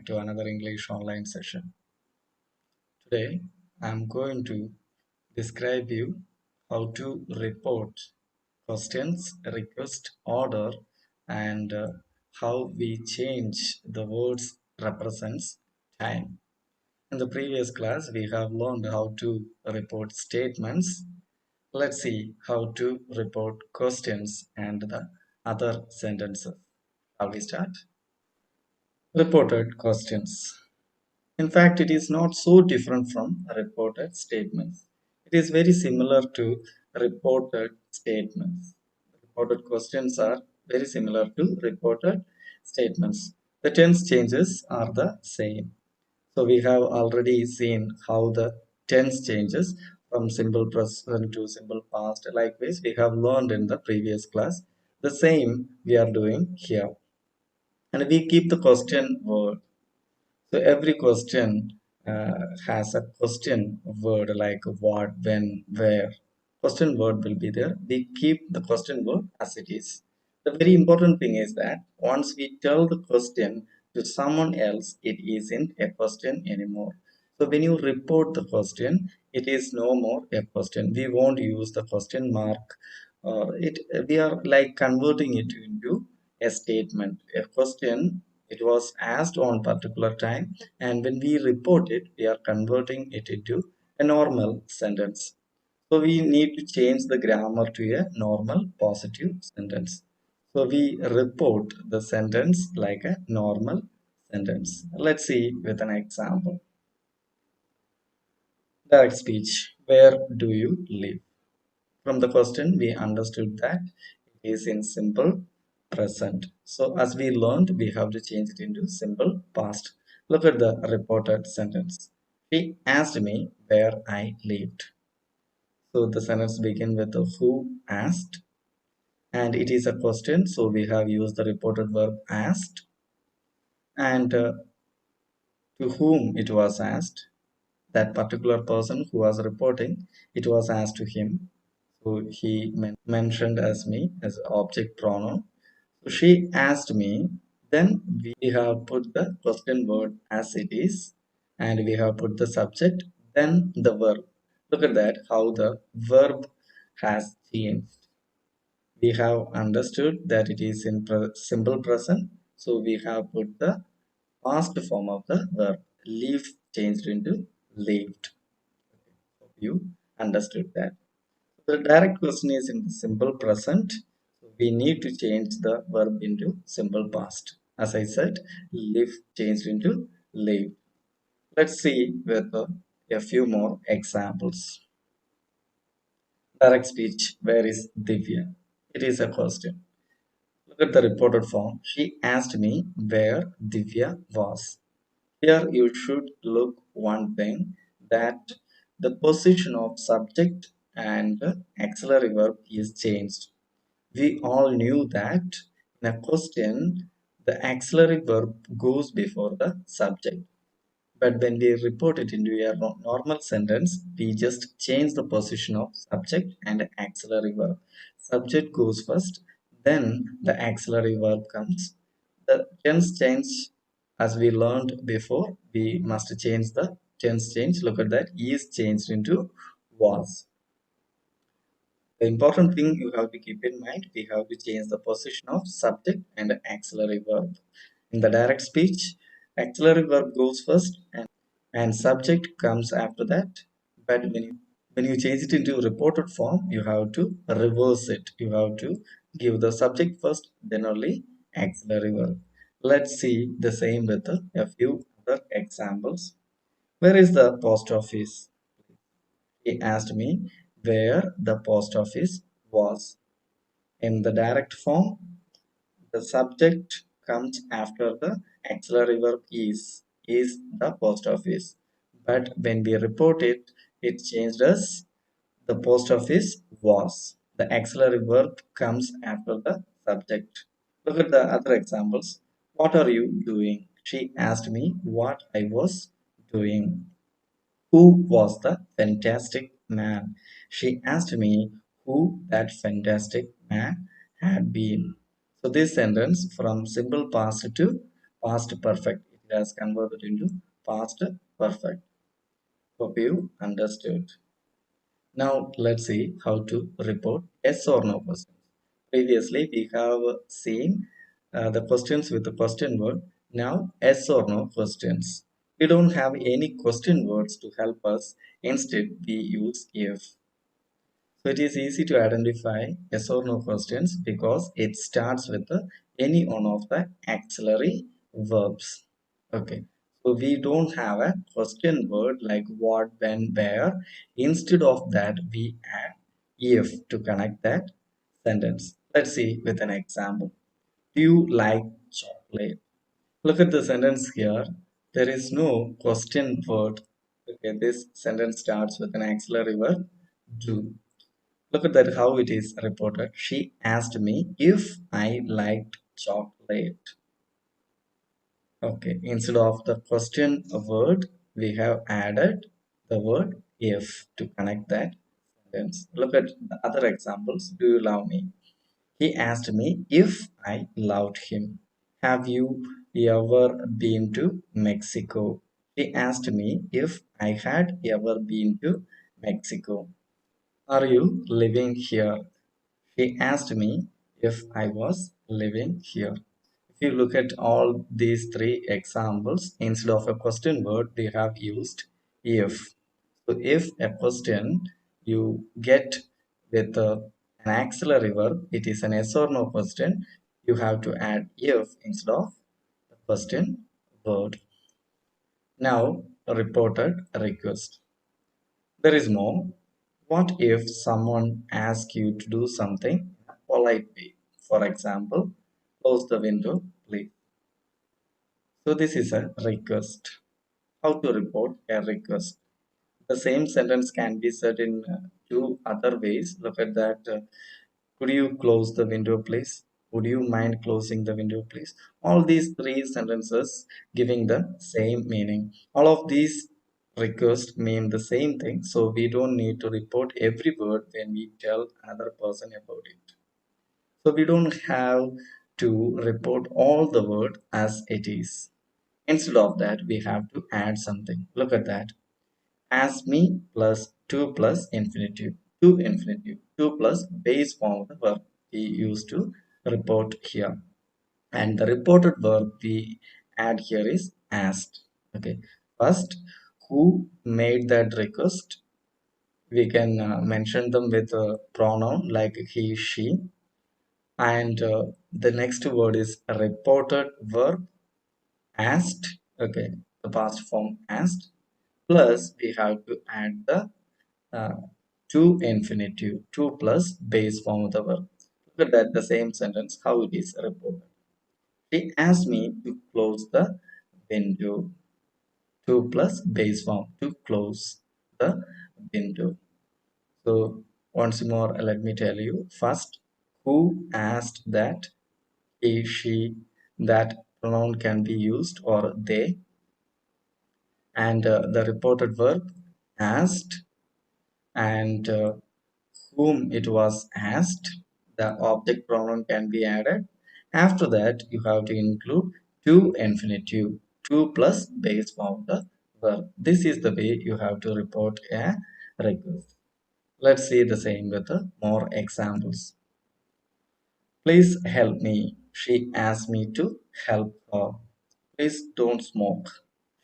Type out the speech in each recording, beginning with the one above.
back to another English online session. Today, I'm going to describe you how to report questions, request, order, and how we change the words represents time. In the previous class, we have learned how to report statements. Let's see how to report questions and the other sentences. Shall we start? Reported questions. In fact, it is not so different from reported statements. It is very similar to reported statements. Reported questions are very similar to reported statements. The tense changes are the same. So we have already seen how the tense changes from simple present to simple past. Likewise, we have learned in the previous class. The same we are doing here. And we keep the question word. So every question has a question word like what, when, where. Question word will be there. We keep the question word as it is. The very important thing is that once we tell the question to someone else, it isn't a question anymore. So when you report the question, it is no more a question. We won't use the question mark. We are like converting it into a statement. A question, it was asked on particular time, and when we report it, we are converting it into a normal sentence. So we need to change the grammar to a normal positive sentence. So we report the sentence like a normal sentence. Let's see with an example. Direct speech. Where do you live? From the question, we understood that it is in simple present. So as we learned, we have to change it into simple past. Look at the reported sentence. He asked me where I lived. So the sentence begins with the who asked, and it is a question. So we have used the reported verb asked, and to whom it was asked. That particular person who was reporting, it was asked to him. So he mentioned as me as object pronoun. So she asked me. Then we have put the question word as it is, and we have put the subject, then the verb. Look at that, how the verb has changed. We have understood that it is in simple present, so we have put the past form of the verb. Live changed into lived. Hope you understood that. The direct question is in the simple present. So we need to change the verb into simple past. As I said, live changed into live. Let's see with a few more examples. Direct speech. Where is Divya? It is a question. Look at the reported form. She asked me where Divya was. Here you should look one thing, that the position of subject and auxiliary verb is changed. We all knew that in a question the auxiliary verb goes before the subject. But when we report it into a normal sentence, we just change the position of subject and auxiliary verb. Subject goes first, then the auxiliary verb comes. The tense change, as we learned before, we must change the tense change. Look at that, is changed into was. The important thing you have to keep in mind, we have to change the position of subject and auxiliary verb. In the direct speech, auxiliary verb goes first and subject comes after that. But when you change it into reported form, you have to reverse it. You have to give the subject first, then only auxiliary verb. Let's see the same with a few other examples. Where is the post office? He asked me where the post office was. In the direct form, the subject comes after the auxiliary verb is the post office. But when we report it, it changed as the post office was. The auxiliary verb comes after the subject. Look at the other examples. What are you doing? She asked me what I was doing. Who was the fantastic man? She asked me who that fantastic man had been. So this sentence from simple past to past perfect, it has converted into past perfect. Hope you understood. Now let's see how to report yes or no questions. Previously we have seen the questions with the question word. Now yes or no questions. We don't have any question words to help us. Instead we use if. So it is easy to identify yes or no questions because it starts with any one of the auxiliary verbs. Okay. So we don't have a question word like what, when, where. Instead of that, we add if to connect that sentence. Let's see with an example. Do you like chocolate? Look at the sentence here. There is no question word. Okay, this sentence starts with an auxiliary verb do. Look at that how it is reported. She asked me if I liked chocolate. Okay, instead of the question word, we have added the word if to connect that sentence. Look at the other examples. Do you love me? He asked me if I loved him. Have you ever been to Mexico? He asked me if I had ever been to Mexico. Are you living here? He asked me if I was living here. If you look at all these three examples, instead of a question word, we have used if. So if a question you get with an auxiliary verb, it is an yes or no question, you have to add if instead of the question word. Now, reported request. There is more. What if someone asks you to do something in a polite way? For example, close the window, please. So this is a request. How to report a request? The same sentence can be said in two other ways. Look at that. Could you close the window, please? Would you mind closing the window, please? All these three sentences giving the same meaning. All of these requests mean the same thing, so we don't need to report every word when we tell another person about it. So we don't have to report all the word as it is. Instead of that, we have to add something. Look at that. As me plus 2 plus infinitive. 2 infinitive. 2 plus base form of the verb we used to report here. And the reported verb we add here is asked. Okay. First, who made that request? We can mention them with a pronoun like he, she. And the next word is reported verb asked. Okay. The past form asked. Plus, we have to add the uh, to infinitive, to plus base form of the verb. Look at that, the same sentence, how it is reported. She asked me to close the window. To plus base form, to close the window. So once more, let me tell you. First, who asked that? He, she, that pronoun can be used or they. And the reported verb asked and whom it was asked, the object pronoun can be added. After that, you have to include to infinitive, to plus base form of the verb. This is the way you have to report a request. Let's see the same with more examples. Please help me. She asked me to help her. Please don't smoke.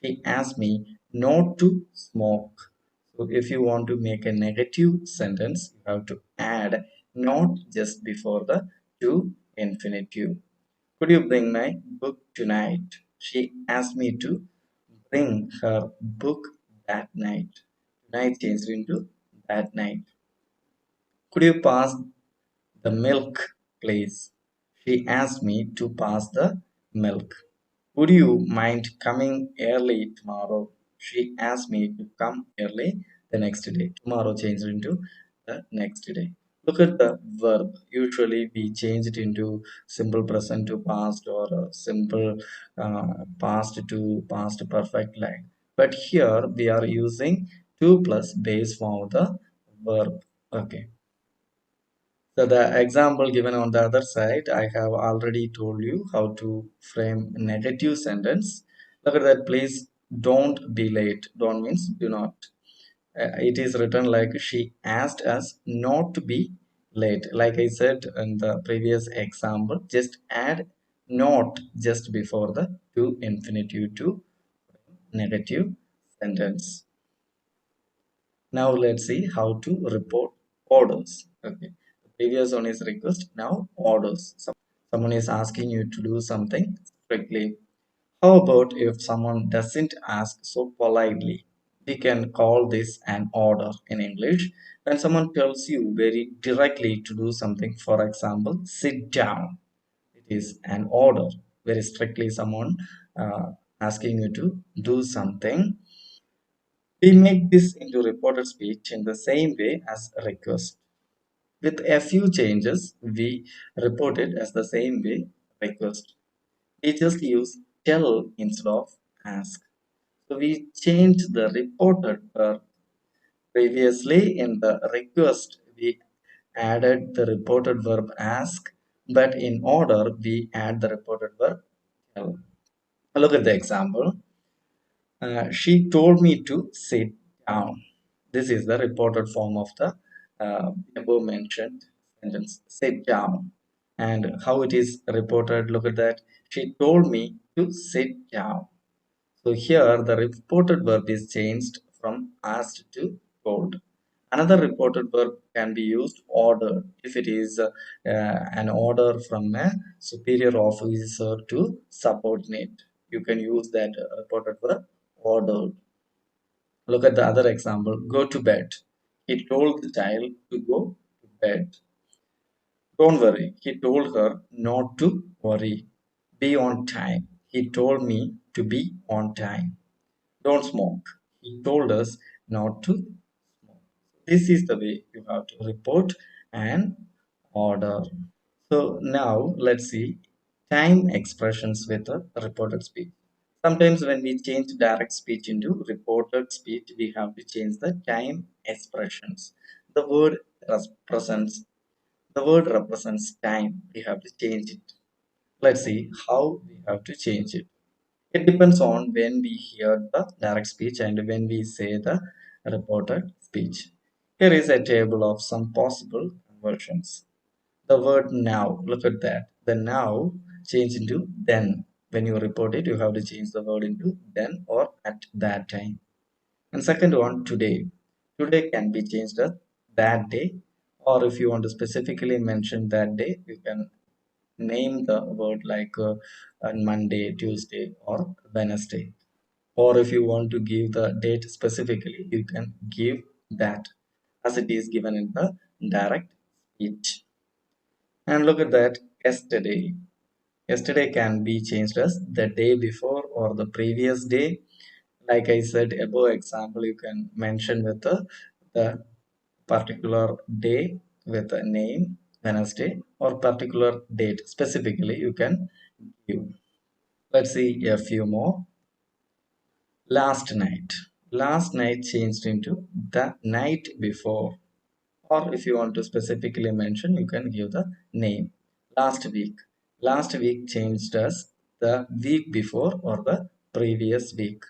She asked me not to smoke. So if you want to make a negative sentence, you have to add not just before the to infinitive. Could you bring my book tonight? She asked me to bring her book that night. Tonight changed into that night. Could you pass the milk, please? She asked me to pass the milk. Would you mind coming early tomorrow? She asked me to come early the next day. Tomorrow changed into the next day. Look at the verb. Usually we change it into simple present to past or simple past to past perfect line. But here we are using to plus base form of the verb. Okay. So the example given on the other side, I have already told you how to frame negative sentence. Look at that, please don't be late. Don't means do not. It is written like she asked us not to be late. Like I said in the previous example, just add not just before the to infinitive to negative sentence. Now let's see how to report orders. Okay. The previous one is request. Now orders. Someone is asking you to do something strictly. How about if someone doesn't ask so politely? We can call this an order in English. When someone tells you very directly to do something, for example, sit down, it is an order. Very strictly, someone asking you to do something. We make this into reported speech in the same way as a request. With a few changes, we report it as the same way request. We just use tell instead of ask. So we changed the reported verb. Previously in the request, we added the reported verb ask, but in order, we add the reported verb tell. Look at the example. She told me to sit down. This is the reported form of the above mentioned sentence, sit down. And how it is reported, look at that. She told me to sit down. So here the reported verb is changed from asked to told. Another reported verb can be used ordered if it is an order from a superior officer to subordinate. You can use that reported verb ordered. Look at the other example. Go to bed. He told the child to go to bed. Don't worry. He told her not to worry. Be on time. He told me to be on time. Don't smoke. He told us not to smoke. This is the way you have to report and order. So now let's see time expressions with a reported speech. Sometimes when we change direct speech into reported speech, we have to change the time expressions. The word represents the word represents time. We have to change it. Let's see how we have to change it. It depends on when we hear the direct speech and when we say the reported speech. Here is a table of some possible conversions. The word now, look at that. The now change into then. When you report it, you have to change the word into then or at that time. And second one, today. Today can be changed as that day, or if you want to specifically mention that day, you can name the word like on Monday, Tuesday, or Wednesday. Or if you want to give the date specifically, you can give that as it is given in the direct speech. And look at that, yesterday. Yesterday can be changed as the day before or the previous day. Like I said above example, you can mention with the particular day with a name, Wednesday, or particular date specifically you can give. Let's see a few more. Last night. Last night changed into the night before. Or if you want to specifically mention, you can give the name. Last week. Last week changed as the week before or the previous week.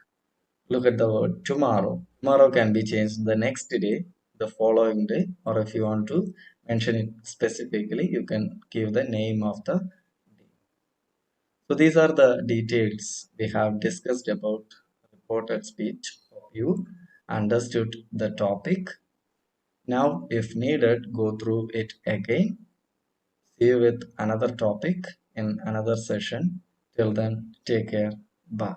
Look at the word tomorrow. Tomorrow can be changed the next day, the following day, or if you want to mention it specifically, you can give the name of the day. So these are the details we have discussed about reported speech. Hope you understood the topic. Now, if needed, go through it again. See you with another topic in another session. Till then, take care. Bye.